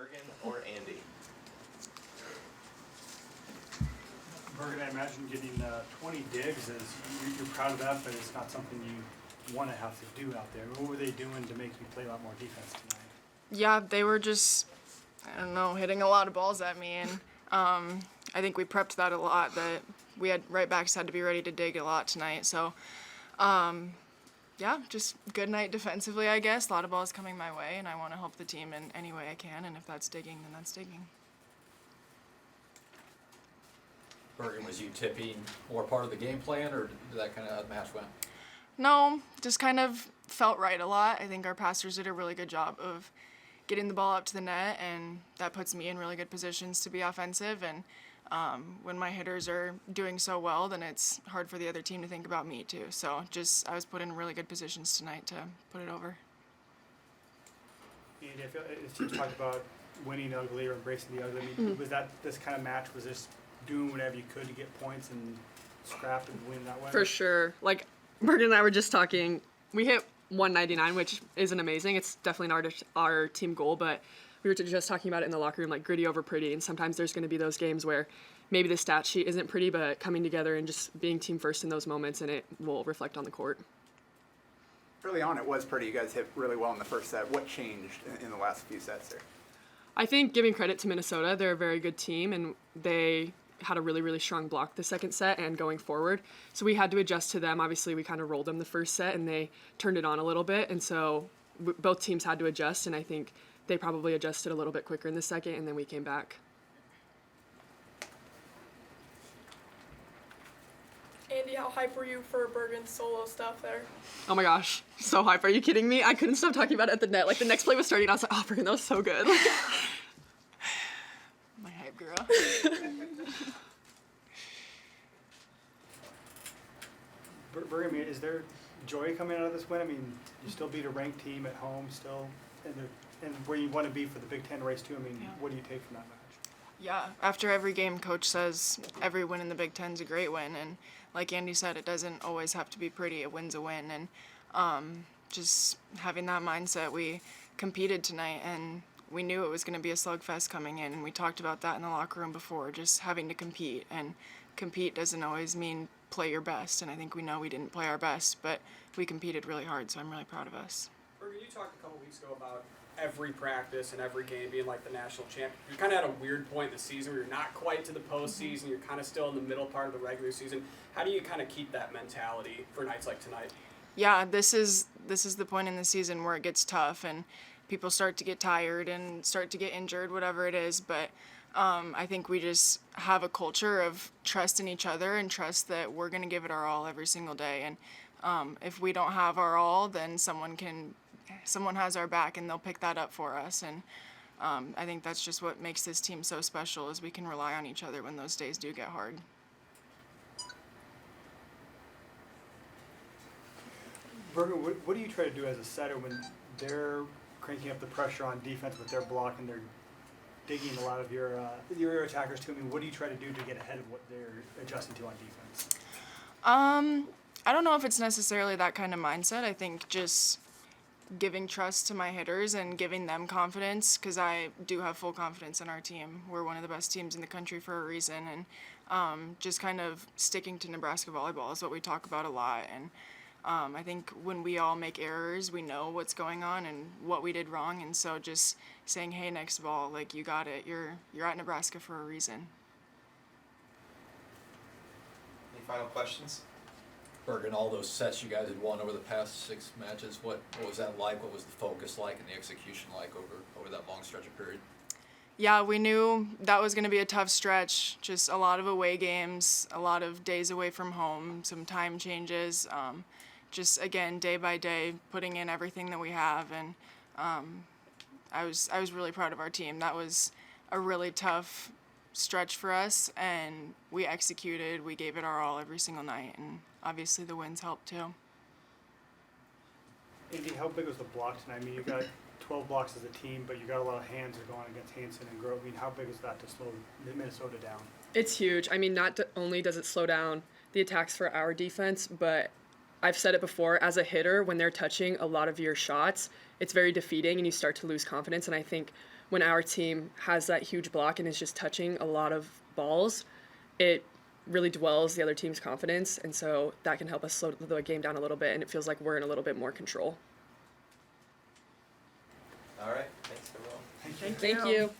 Bergen or Andi? Bergen, I imagine getting 20 digs is, you're proud of that, but it's not something you want to have to do out there. What were they doing to make you play a lot more defense tonight? Yeah, they were just, I don't know, hitting a lot of balls at me, and I think we prepped that a lot, that we had right backs had to be ready to dig a lot tonight. So, yeah, just good night defensively, I guess. A lot of balls coming my way, and I want to help the team in any way I can, and if that's digging, then that's digging. Bergen, was you tipping more part of the game plan, or did that kind of how the match went? No, just kind of felt right a lot. I think our passers did a really good job of getting the ball up to the net, and that puts me in really good positions to be offensive. And when my hitters are doing so well, then it's hard for the other team to think about me too. So I was put in really good positions tonight to put it over. And I feel it seems talked about winning ugly or embracing the ugly. I mean, was that this kind of match? Was this doing whatever you could to get points and scrap and win that way? For sure. Like Bergen and I were just talking. We hit 199, which isn't amazing. It's definitely our team goal, but we were just talking about it in the locker room, like gritty over pretty. And sometimes there's going to be those games where maybe the stat sheet isn't pretty, but coming together and just being team first in those moments, and it will reflect on the court. Early on, it was pretty. You guys hit really well in the first set. What changed in the last few sets there? I think giving credit to Minnesota, they're a very good team, and they had a really, really strong block the second set and going forward. So we had to adjust to them. Obviously, we kind of rolled them the first set, and they turned it on a little bit. And so both teams had to adjust, and I think they probably adjusted a little bit quicker in the second, and then we came back. Andi, how hype were you for Bergen's solo stuff there? Oh my gosh, so hype. Are you kidding me? I couldn't stop talking about it at the net. Like, the next play was starting, and I was like, oh, Bergen, that was so good. My hype girl. Bergen, I mean, is there joy coming out of this win? I mean, you still beat a ranked team at home, still, and where you want to be for the Big Ten race too. I mean, Yeah. What do you take from that match? Yeah, after every game, Coach says every win in the Big Ten's a great win, and like Andi said, it doesn't always have to be pretty. A win's a win, and just having that mindset, we competed tonight, and we knew it was going to be a slugfest coming in, and we talked about that in the locker room before, just having to compete, and compete doesn't always mean play your best, and I think we know we didn't play our best, but we competed really hard, so I'm really proud of us. Bergen, you talked a couple weeks ago about every practice and every game being like the national champ. You're kind of at a weird point in the season where you're not quite to the postseason, you're kind of still in the middle part of the regular season. How do you kind of keep that mentality for nights like tonight? Yeah, this is the point in the season where it gets tough and people start to get tired and start to get injured, whatever it is. But I think we just have a culture of trust in each other and trust that we're going to give it our all every single day. And if we don't have our all, then someone has our back and they'll pick that up for us. And I think that's just what makes this team so special, is we can rely on each other when those days do get hard. Bergen, what do you try to do as a setter when they're cranking up the pressure on defense with their block and they're digging a lot of your attackers too? I mean, what do you try to do to get ahead of what they're adjusting to on defense? I don't know if it's necessarily that kind of mindset. I think just giving trust to my hitters and giving them confidence, because I do have full confidence in our team. We're one of the best teams in the country for a reason, and just kind of sticking to Nebraska volleyball is what we talk about a lot. And I think when we all make errors, we know what's going on and what we did wrong, and so just saying, hey, next ball, like, you got it. You're at Nebraska for a reason. Any final questions? Bergen, all those sets you guys had won over the past 6 matches, what was that like? What was the focus like and the execution like over that long stretch of period? Yeah, we knew that was going to be a tough stretch. Just a lot of away games, a lot of days away from home, some time changes. Just, again, day by day, putting in everything that we have. And I was really proud of our team. That was a really tough stretch for us, and we executed. We gave it our all every single night, and obviously the wins helped too. Andi, how big was the block tonight? I mean, you got 12 blocks as a team, but you got a lot of hands that are going against Hansen and Grove. I mean, how big is that to slow Minnesota down? It's huge. I mean, not only does it slow down the attacks for our defense, but I've said it before, as a hitter, when they're touching a lot of your shots, it's very defeating and you start to lose confidence. And I think when our team has that huge block and is just touching a lot of balls, it really dwells the other team's confidence. And so that can help us slow the game down a little bit, and it feels like we're in a little bit more control. All right, thanks everyone. Thank you.